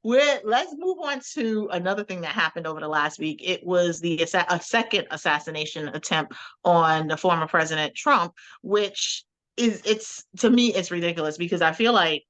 let's move on to another thing that happened over the last week. It was a second assassination attempt on the former President Trump, which it's to me, it's ridiculous because I feel like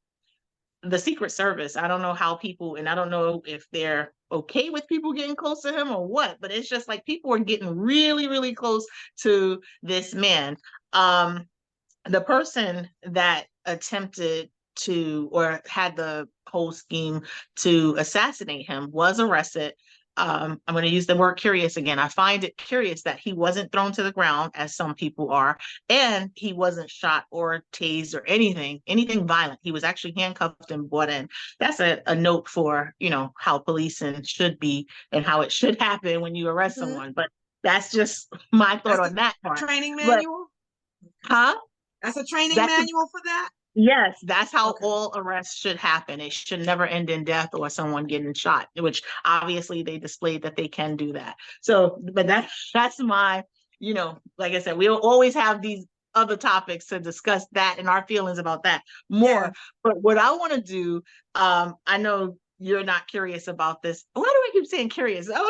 the Secret Service, I don't know how people, and I don't know if they're okay with people getting close to him or what, but it's just like people are getting really, really close to this man. The person that attempted to, or had the whole scheme to assassinate him, was arrested. I'm going to use the word curious again. I find it curious that he wasn't thrown to the ground as some people are, and he wasn't shot or tased or anything violent. He was actually handcuffed and brought in. That's a note for, how policing should be and how it should happen when you arrest someone. But that's just my thought on that part. Training manual? Huh? That's a training manual for that? Yes, that's how all arrests should happen. It should never end in death or someone getting shot, which obviously they displayed that they can do that. So, but that's my, like I said, we'll always have these other topics to discuss that and our feelings about that more. Yeah. But what I want to do, I know you're not curious about this. Why do I keep saying curious? I'm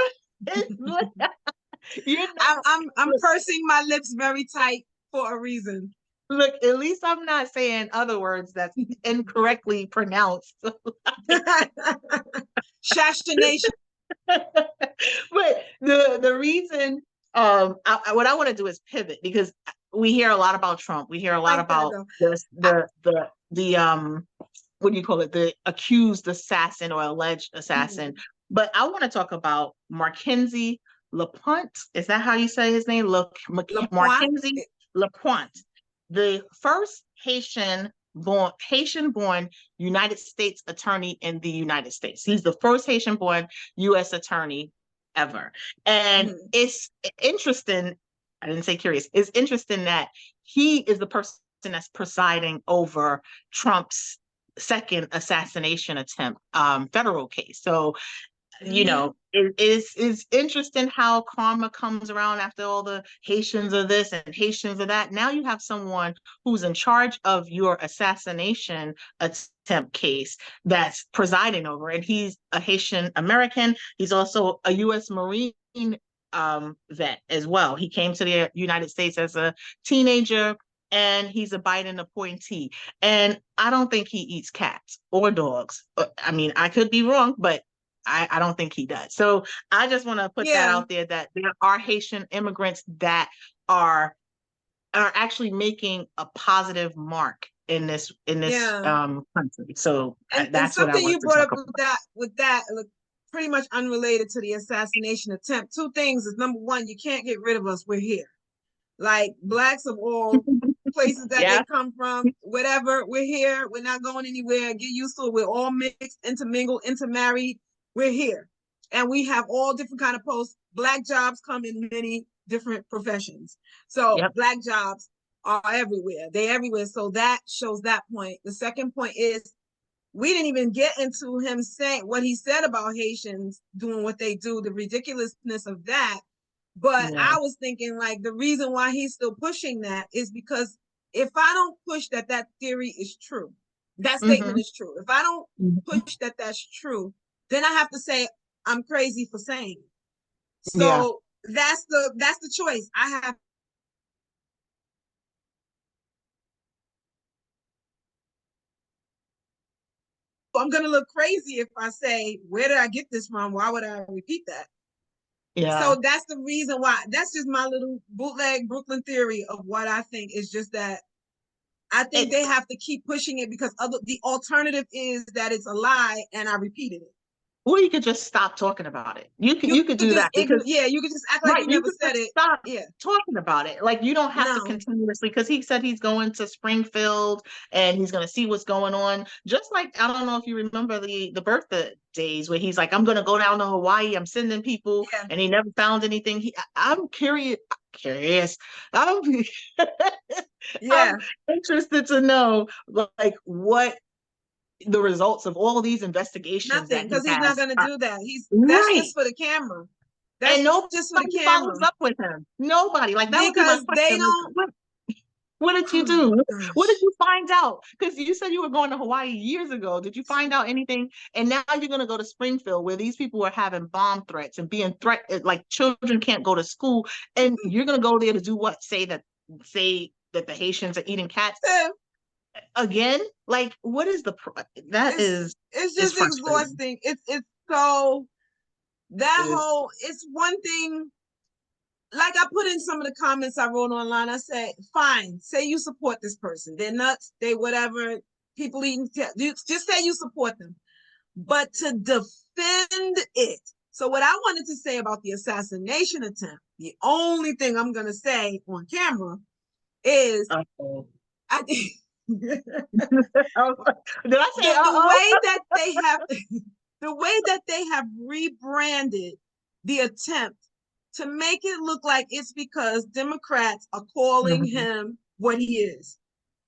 pursing my lips very tight for a reason. Look, at least I'm not saying other words that's incorrectly pronounced. Assassination. But the reason, what I want to do is pivot, because we hear a lot about Trump. We hear a lot about the what do you call it? The accused assassin or alleged assassin. Mm-hmm. But I want to talk about Marquinzi Lapointe. Is that how you say his name? Marquinzi Lapointe. The first Haitian-born United States attorney in the United States. He's the first Haitian-born U.S. attorney ever. And it's interesting, I didn't say curious, it's interesting that he is the person that's presiding over Trump's second assassination attempt, federal case. So, it is interesting how karma comes around after all the Haitians of this and Haitians of that. Now you have someone who's in charge of your assassination attempt case that's presiding over, and he's a Haitian American. He's also a U.S. Marine vet as well. He came to the United States as a teenager, and he's a Biden appointee. And I don't think he eats cats or dogs. I mean, I could be wrong, but I don't think he does. So I just want to put that out there, that there are Haitian immigrants that are actually making a positive mark in this country. So that's something what I want you brought up with that pretty much unrelated to the assassination attempt. Two things is, number one, you can't get rid of us. We're here. Like Blacks of all places that they come from, whatever, we're here. We're not going anywhere. Get used to it. We're all mixed, intermingled, intermarried. We're here, and we have all different kind of posts. Black jobs come in many different professions. So Black jobs are everywhere. They're everywhere. So that shows that point. The second point is, we didn't even get into him saying what he said about Haitians doing what they do, the ridiculousness of that. But I was thinking, like, the reason why he's still pushing that is because if I don't push that theory is true, that statement is true. If I don't push that that's true, then I have to say I'm crazy for saying it. So that's the choice. I'm gonna look crazy if I say, where did I get this from? Why would I repeat that? Yeah. So that's the reason why. That's just my little bootleg Brooklyn theory of what I think is just that. I think they have to keep pushing it because the alternative is that it's a lie and I repeated it. Or you could just stop talking about it. You could do that. You could just act like you never said it. Stop talking about it. Like, you don't have to continuously, because he said he's going to Springfield and he's going to see what's going on. Just like, I don't know if you remember the birthdays where he's like, I'm going to go down to Hawaii. I'm sending people, and he never found anything. I'm curious. I'm interested to know, like, what the results of all of these investigations. Nothing, because he's not going to do that. That's just for the camera. That's just for the camera. Follows up with him. Nobody, like, that, because they don't. What did you Oh do? my What did gosh. you find out? Because you said you were going to Hawaii years ago. Did you find out anything? And now you're going to go to Springfield, where these people are having bomb threats and being threatened, like children can't go to school. And you're going to go there to do what? Say that the Haitians are eating cats again? Like, what is that It's is just frustrating. exhausting. It's so that It is. whole it's one thing. Like I put in some of the comments I wrote online. I said, fine, say you support this person. They're nuts, they whatever, people eating, just say you support them. But to defend it. So what I wanted to say about the assassination attempt, the only thing I'm gonna say on camera is Uh-oh. I did I say the uh-oh? way that they have the way that they have rebranded the attempt to make it look like it's because Democrats are calling Mhm. him what he is.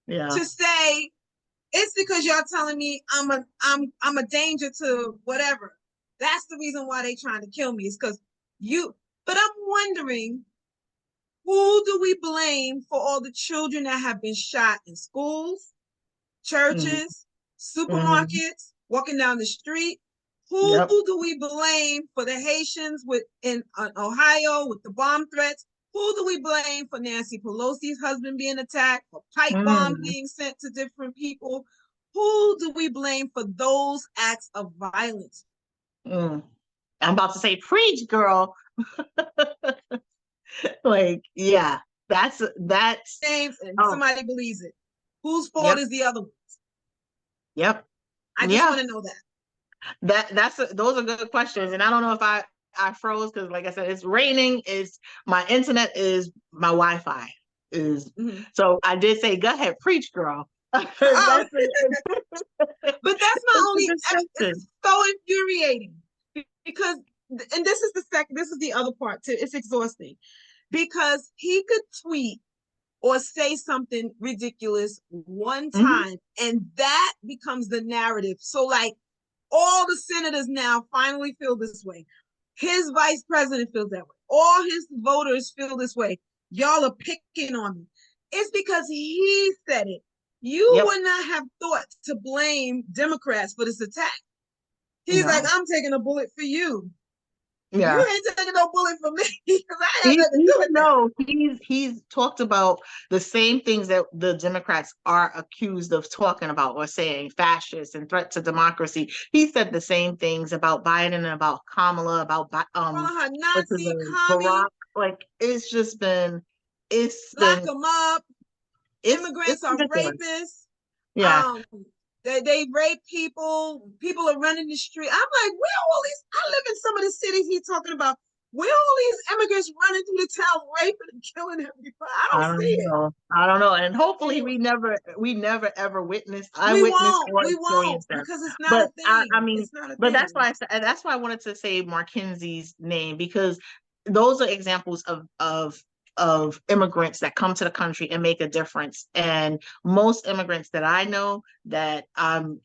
Yeah. To say it's because y'all telling me I'm a danger to whatever. That's the reason why they trying to kill me. Is because you. But I'm wondering, who do we blame for all the children that have been shot in schools, Mhm. churches, Mhm. supermarkets, walking down the street? Who Yep. do we blame for the Haitians in Ohio with the bomb threats? Who do we blame for Nancy Pelosi's husband being attacked, for pipe bombs Mm. being sent to different people? Who do we blame for those acts of violence? Mm. I'm about to say, preach, girl. Like, yeah, that's. Names and Oh, somebody believes it. Whose fault yep, is the other one? yep, I just yeah. want to know that. Those are good questions, and I don't know if I froze because, like I said, it's raining. Is my internet is my Wi-Fi is Mm-hmm. so I did say, go ahead, preach, girl. That's Oh, a, but that's my it's a only. discussion. It's so infuriating because, and this is the second. This is the other part too. It's exhausting because he could tweet or say something ridiculous one Mhm. time, and that becomes the narrative. So, like, all the senators now finally feel this way. His vice president feels that way. All his voters feel this way. Y'all are picking on me. It's because he said it. You Yep. would not have thought to blame Democrats for this attack. He's like, No. I'm taking a bullet for you. You Yeah. ain't taking no bullet for me because I have Even nothing to do with that. though he's talked about the same things that the Democrats are accused of talking about or saying, fascist and threat to democracy. He said the same things about Biden and about Kamala, about Calling her what's his Nazi, name, commie, Barack. Like it's lock been them up. it's Immigrants are ridiculous. rapists. Yeah. Um, they rape people. People are running the street. I'm like, where all these? I live in some of the cities he's talking about. Where all these immigrants running through the town, raping and killing everybody? I don't I see don't it. know. I don't know. And hopefully Anyway, we never ever witness, I we witnessed won't. or We won't experienced that. because it's not a But I thing. mean, It's not a but thing. that's why I wanted to say Markinzie's name, because those are examples of immigrants that come to the country and make a difference. And most immigrants that I know that I'm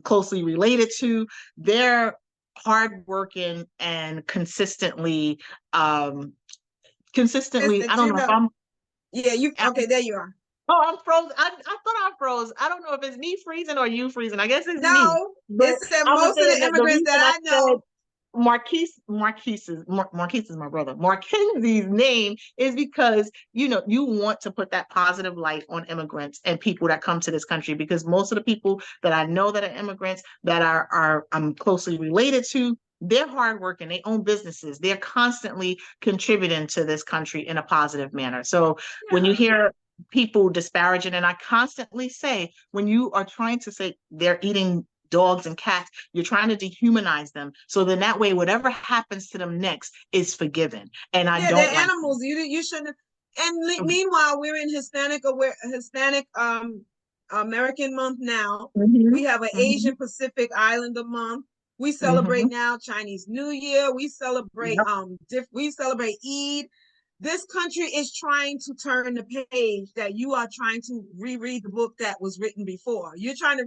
closely related to, they're hardworking and consistently, I don't You know if know, I'm. yeah. You okay? There you are. Oh, I'm frozen. I thought I froze. I don't know if it's me freezing or you freezing. I guess it's me. No, But it said I was most of saying the that the immigrants reason I that I said know. Marquise is my brother. Marquis's name is because, you want to put that positive light on immigrants and people that come to this country, because most of the people that I know that are immigrants that I'm closely related to, they're hardworking, they own businesses, they're constantly contributing to this country in a positive manner. So when you Yeah. hear people disparaging, and I constantly say, when you are trying to say they're eating dogs and cats, you're trying to dehumanize them. So then that way, whatever happens to them next is forgiven. And I Yeah, don't they're like animals. You shouldn't. And that. meanwhile, we're in Hispanic American month now. Mhm, We have an mhm, Asian Pacific Islander month. We celebrate mhm. now Chinese New Year. Yep. We celebrate Eid. This country is trying to turn the page that you are trying to reread the book that was written before. You're trying to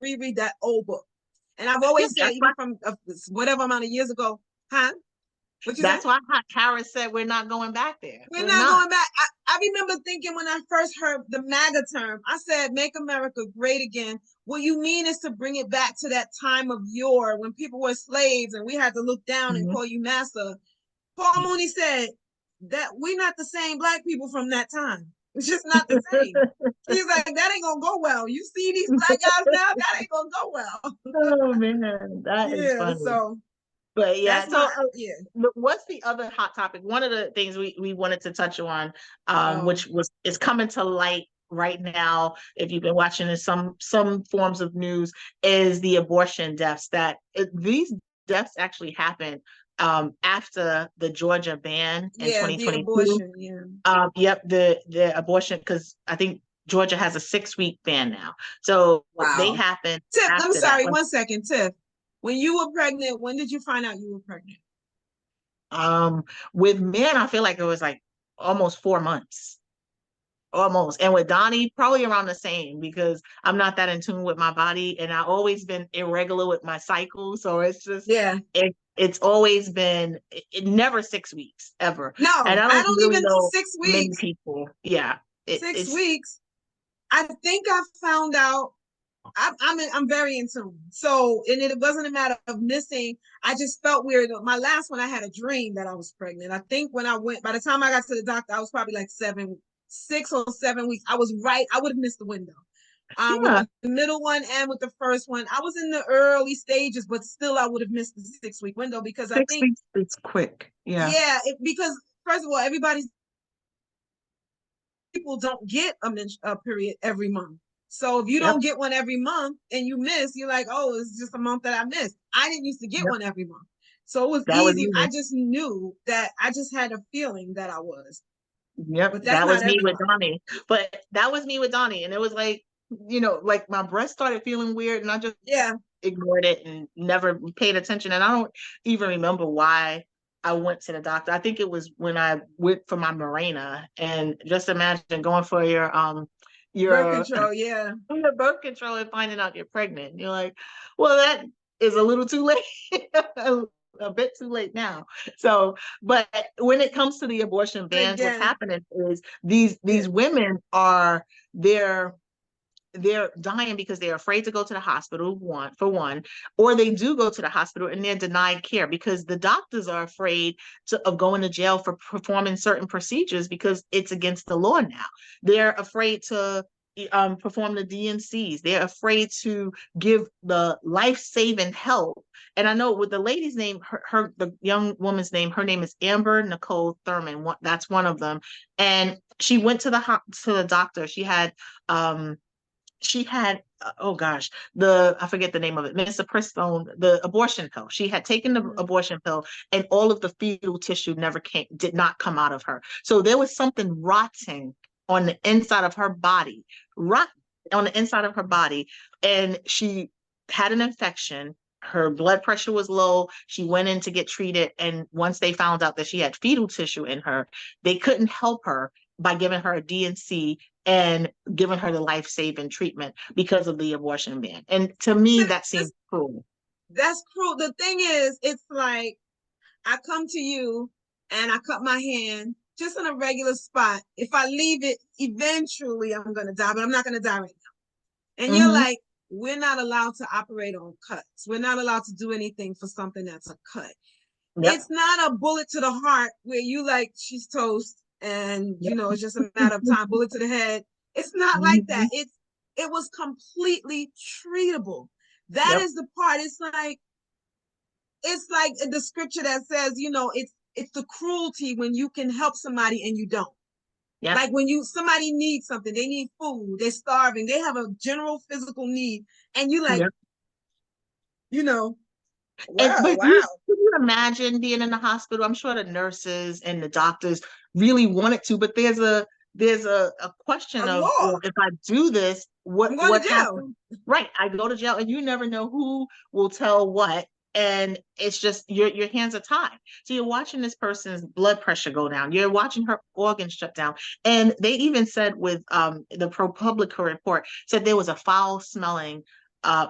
reread that old book. And I've Yeah, always said, that's even why. from whatever amount of years ago, huh? What you That's say? why Harris said we're not going back there. We're We're not not. going back. I remember thinking when I first heard the MAGA term, I said, make America great again. What you mean is to bring it back to that time of yore when people were slaves and we had to look down and call you master. Paul Mooney said that we're not the same black people from that time. It's just not the same. He's like, that ain't gonna go well. You see these black guys now, that ain't gonna go well. Oh man, that is Yeah, funny. so But yeah, that's so my yeah. what's the other hot topic? One of the things we wanted to touch on, Oh. which is coming to light right now, if you've been watching in some forms of news, is the abortion deaths. These deaths actually happened after the Georgia ban in Yeah, the 2022. abortion, yeah. Yep, the abortion, because I think Georgia has a 6-week ban now. So they Wow. happened Tiff, I'm after that. sorry, 1 second, Tiff. When you were pregnant, when did you find out you were pregnant? With men, I feel like it was like almost 4 months. Almost. And with Donnie, probably around the same, because I'm not that in tune with my body and I've always been irregular with my cycle. So it's just Yeah. it's always been never 6 weeks ever. No, And I I don't don't really even know 6 weeks. many people. Yeah. Six It's weeks. I think I found out. I'm very in tune. So, and it wasn't a matter of missing. I just felt weird. My last one, I had a dream that I was pregnant. I think when I went, by the time I got to the doctor, I was probably like 6 or 7 weeks. I was right. I would have missed the window. With yeah. the middle one and with the first one, I was in the early stages, but still, I would have missed the 6 week window because I Six think, weeks is quick. Yeah. yeah, because first of all, people don't get a period every month. So if you Yep. don't get one every month and you miss, you're like, oh, it's just a month that I missed. I didn't used to get Yep. one every month. So it was That was easy. me. I just knew that I just had a feeling that I was. Yep, But that's that not was me with everybody. Donnie. But that was me with Donnie. And it was like, like my breast started feeling weird and I just Yeah. ignored it and never paid attention. And I don't even remember why I went to the doctor. I think it was when I went for my Mirena. And just imagine going for Birth your control, yeah. your birth control and finding out you're pregnant. You're like, well, that is a little too late. A bit too late now. So, but when it comes to the abortion bans, what's Again, happening is these yeah. women are they're dying because they're afraid to go to the hospital, one, or they do go to the hospital and they're denied care because the doctors are afraid of going to jail for performing certain procedures because it's against the law now. They're afraid to perform the DNCs. They're afraid to give the life-saving help. And I know with the lady's name, the young woman's name, her name is Amber Nicole Thurman. That's one of them. And she went to the doctor. She had oh gosh, I forget the name of it, misoprostol, the abortion pill. She had taken the abortion pill and all of the fetal tissue did not come out of her. So there was something rotting on the inside of her body, and she had an infection. Her blood pressure was low. She went in to get treated, and once they found out that she had fetal tissue in her, they couldn't help her by giving her a DNC and giving her the life-saving treatment because of the abortion ban. And to me, that seems cruel. That's cruel. The thing is, it's like I come to you and I cut my hand just in a regular spot. If I leave it, eventually I'm going to die, but I'm not going to die right now. And you're like, we're not allowed to operate on cuts. We're not allowed to do anything for something that's a cut. Yep. It's not a bullet to the heart where you like, she's toast and, it's just a matter of time, bullet to the head. It's not like that. It was completely treatable. That is the part. It's like the scripture that says, it's the cruelty when you can help somebody and you don't. Yep. Like when somebody needs something, they need food, they're starving, they have a general physical need, and you like, Wow. Can you imagine being in the hospital? I'm sure the nurses and the doctors really wanted to, but there's a question of, well, if I do this, what happens? Right. I go to jail and you never know who will tell what. And it's just your hands are tied. So you're watching this person's blood pressure go down. You're watching her organs shut down. And they even said with the ProPublica report said there was a foul smelling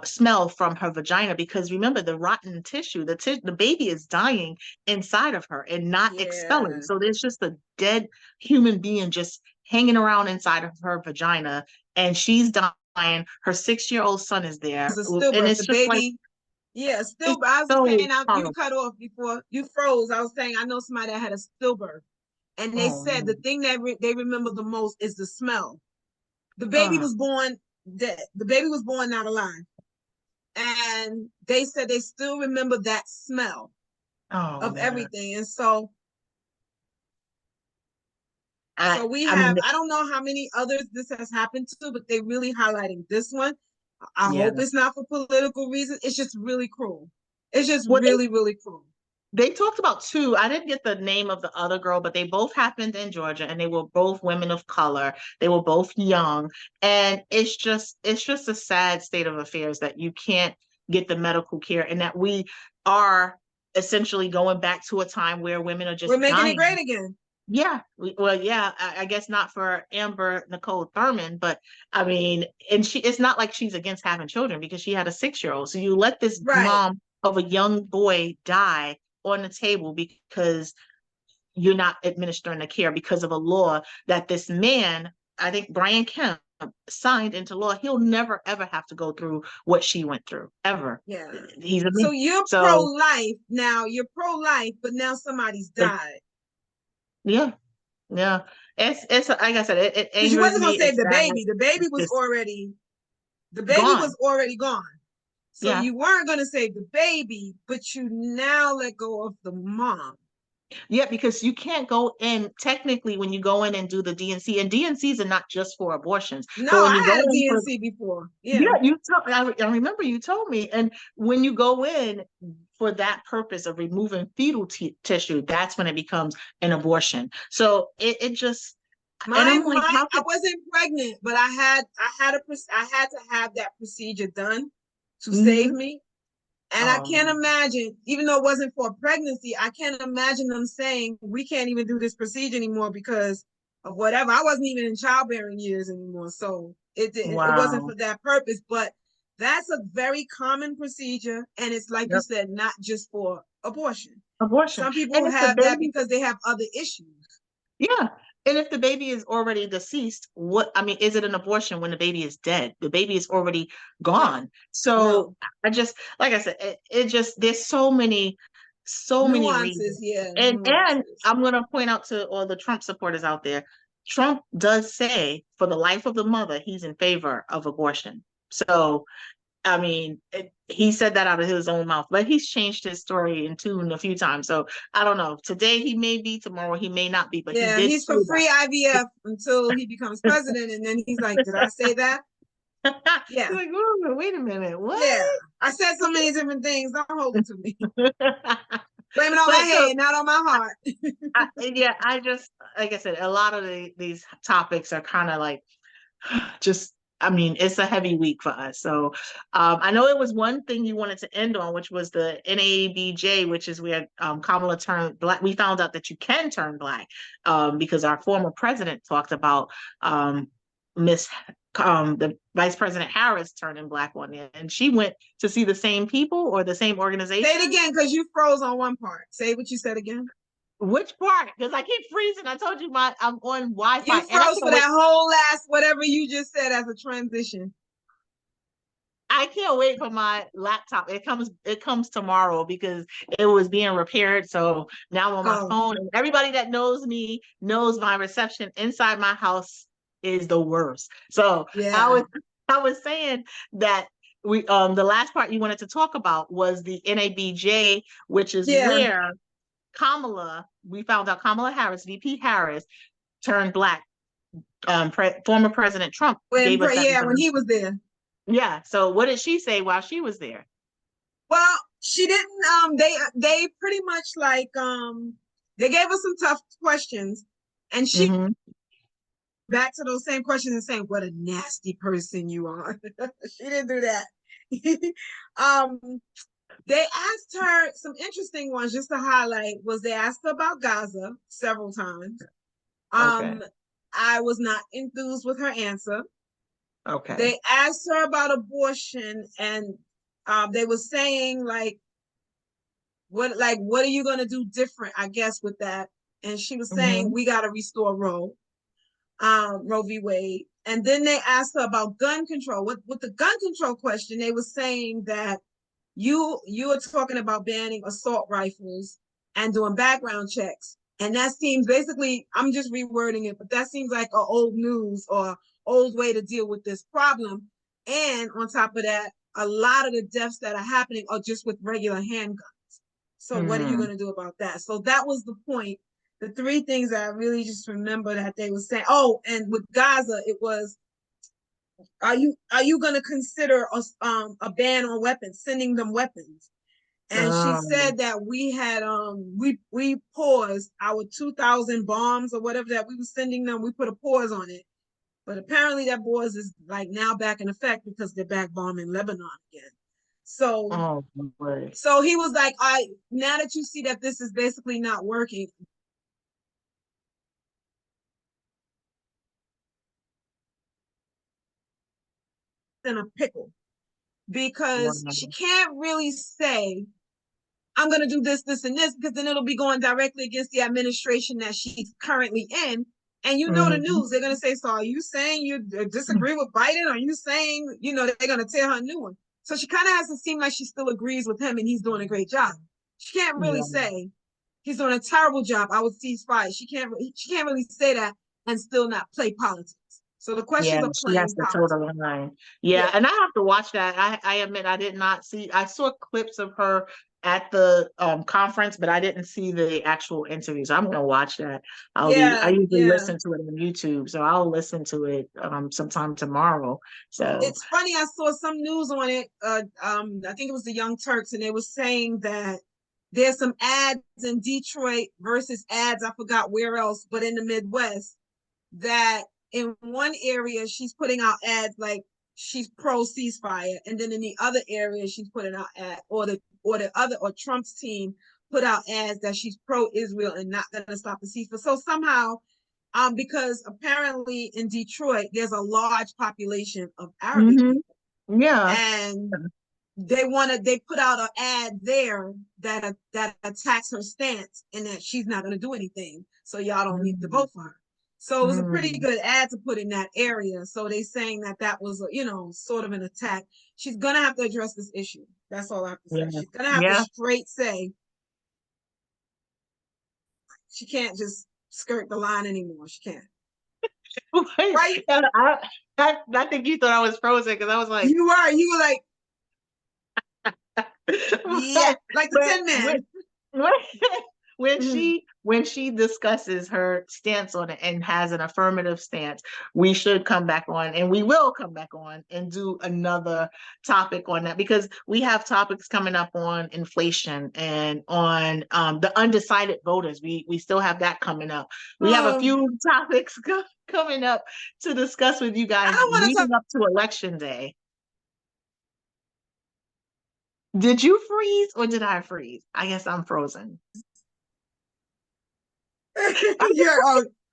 smell from her vagina, because remember the rotten tissue, the baby is dying inside of her and not expelling. So there's just a dead human being just hanging around inside of her vagina, and she's dying. Her 6-year-old son is there, It's a and stillbirth. it's The just like, baby, yeah, it's stillbirth. I was so saying, you horrible. cut off before you froze. I was saying, I know somebody that had a stillbirth, and they Oh said the man. thing that they remember the most is the smell. The baby was born dead. The baby was born not alive, and they said they still remember that smell Oh of man. everything. And so we I have, mean, I don't know how many others this has happened to, but they really highlighting this one. I yeah. hope it's not for political reasons. It's just really cruel. It's just Well, really, really cruel. they talked about two. I didn't get the name of the other girl, but they both happened in Georgia, and they were both women of color. They were both young, and it's just a sad state of affairs that you can't get the medical care, and that we are essentially going back to a time where women are We're just making it dying. great again. Yeah, well, yeah, I guess not for Amber Nicole Thurman, but I mean, and it's not like she's against having children, because she had a 6-year-old. So you let this Right. mom of a young boy die on the table because you're not administering the care, because of a law that this man, I think Brian Kemp, signed into law. He'll never ever have to go through what she went through, ever. Yeah. He's a So you're so pro-life now. You're pro-life, but now somebody's died. yeah, yeah. It's like I said, it Because you angers wasn't gonna me. save It's the sad. baby. The baby It's was just already gone. gone. So Yeah. you weren't gonna save the baby, but you now let go of the mom. Yeah, because you can't go in technically when you go in and do the DNC, and DNCs are not just for abortions, No, but when you I go had a in for, DNC before. yeah, Yeah. I remember you told me, and when you go in for that purpose of removing fetal tissue, that's when it becomes an abortion. So it just, and I'm like, how I could, wasn't pregnant, but I had to have that procedure done to save mhm. me. And I can't Um, imagine, even though it wasn't for pregnancy, I can't imagine them saying we can't even do this procedure anymore because of whatever. I wasn't even in childbearing years anymore, so it wasn't wow. for that purpose. But that's a very common procedure, and it's like you Yep. said, not just for abortion. Abortion. Some people And if the have that baby, because they have other issues. yeah. And if the baby is already deceased, what, I mean, is it an abortion when the baby is dead? The baby is already No, gone. So no I just, like I said, it just, there's so many nuances. reasons. Yeah, And nuances. I'm gonna point out to all the Trump supporters out there, Trump does say for the life of the mother, he's in favor of abortion. So I mean, he said that out of his own mouth, but he's changed his story and tune a few times. So I don't know. Today he may be, tomorrow he may not be, but he Yeah, did he's say for free IVF until he becomes president, and then he's like, "Did I say that?" that. Yeah, He's like, "Whoa, wait a minute, what?" yeah. I said so many different things. Don't hold it to me. Blame it on my But so head, not on my heart. yeah, I just, like I said, a lot of these topics are kind of like just, I mean, it's a heavy week for us. So I know it was one thing you wanted to end on, which was the NABJ, which is where Kamala turned black. We found out that you can turn black because our former president talked about Miss the Vice President Harris turning black one year, and she went to see the same people or the same Say it organization. again, because you froze on one part. Say what you said again. Which part? Because I keep freezing. I told you I'm on You Wi-Fi, and I froze can't for wait. that whole last whatever you just said as a transition. I can't wait for my laptop. It comes tomorrow because it was being repaired. So now I'm on my Oh, phone, and everybody that knows me knows my reception inside my house is the worst. So I yeah, was I was saying that we the last part you wanted to talk about was the NABJ, which is yeah. where we found out Kamala Harris, VP Harris, turned black. Former President Trump gave us that When he information. was there. Yeah. So what did she say while she was there? Well, she didn't. They pretty much like they gave us some tough questions, and she Hmm. back to those same questions and saying, "What a nasty person you are." She didn't do that. um, they asked her some interesting ones just to highlight. Was they asked her about Gaza several times. Okay. I was not enthused with her answer. Okay. They asked her about abortion, and they were saying what are you going to do different, I guess, with that? And she was saying, we got to restore Roe v. Wade. And then they asked her about gun control. With the gun control question, they were saying that you are talking about banning assault rifles and doing background checks. And that seems, basically, I'm just rewording it, but that seems like an old news or old way to deal with this problem. And on top of that, a lot of the deaths that are happening are just with regular handguns. So what are you going to do about that? So that was the point. The three things that I really just remember that they were saying. Oh, and with Gaza, it was, are you going to consider a ban on weapons, sending them weapons? And she said that we had we paused our 2,000 bombs or whatever that we were sending them. We put a pause on it, but apparently that pause is like now back in effect because they're back bombing Lebanon again. So, so he was like, now that you see that this is basically not working, in a pickle, because she can't really say, I'm going to do this, this, and this, because then it'll be going directly against the administration that she's currently in. And you know the news, they're going to say, so are you saying you disagree with Biden? Are you saying, they're going to tear her a new one? So she kind of has to seem like she still agrees with him and he's doing a great job. She can't really say he's doing a terrible job, I would cease-fire. She can't really say that and still not play politics. So the questions are playing has to toe the line. Yeah, and I have to watch that. I admit I did not see. I saw clips of her at the conference, but I didn't see the actual interview. So I'm gonna watch that. I usually listen to it on YouTube, so I'll listen to it sometime tomorrow. So it's funny. I saw some news on it. I think it was the Young Turks, and they were saying that there's some ads in Detroit versus ads, I forgot where else, but in the Midwest, that in one area she's putting out ads like she's pro ceasefire, and then in the other area she's putting out ads, or Trump's team put out ads that she's pro Israel and not going to stop the ceasefire. So somehow, because apparently in Detroit there's a large population of Arabic people, and they put out an ad there that attacks her stance and that she's not going to do anything, so y'all don't need to vote for her. So it was a pretty good ad to put in that area. So they saying that was, sort of an attack. She's going to have to address this issue. That's all I have to say. She's going to have to straight say, she can't just skirt the line anymore. She can't. Right? I think you thought I was frozen because I was like, you were like, yeah, like the Tin Man. When she discusses her stance on it and has an affirmative stance, we should come back on, and we will come back on and do another topic on that, because we have topics coming up on inflation and on the undecided voters. We still have that coming up. We have a few topics coming up to discuss with you guys leading up to Election Day. Did you freeze or did I freeze? I guess I'm frozen. I said,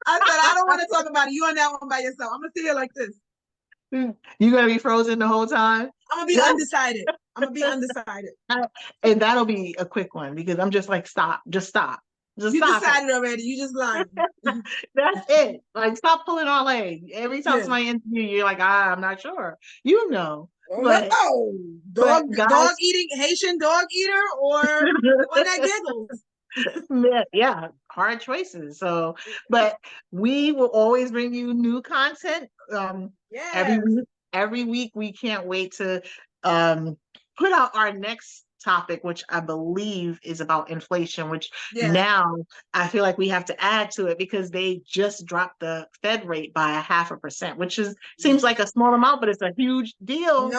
I don't want to talk about it. You on that one by yourself. I'm going to sit here like this. You're going to be frozen the whole time? I'm going to be undecided. And that'll be a quick one, because I'm just like, stop. Just stop. You decided already. You just lying. That's it. Like, stop pulling our leg. Every time somebody interview you, you're like, I'm not sure. But, dog eating, Haitian dog eater, or the one that giggles. Yeah, hard choices. So, but we will always bring you new content. Every week. We can't wait to put out our next topic, which I believe is about inflation, which now I feel like we have to add to it, because they just dropped the Fed rate by 0.5%, which seems like a small amount, but it's a huge deal.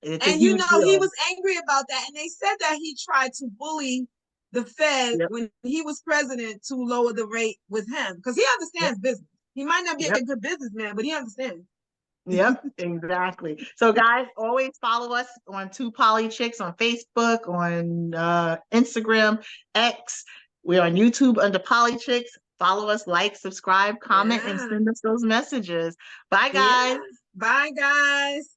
And he was angry about that, and they said that he tried to bully the Fed when he was president to lower the rate with him, because he understands business. He might not be a good businessman, but he understands. Yep, exactly. So guys, always follow us on Two Poly Chicks on Facebook, on Instagram, X. We're on YouTube under Poly Chicks. follow us, like, subscribe, comment, and Yeah. send us those messages. Bye, Yeah. guys. Bye, guys.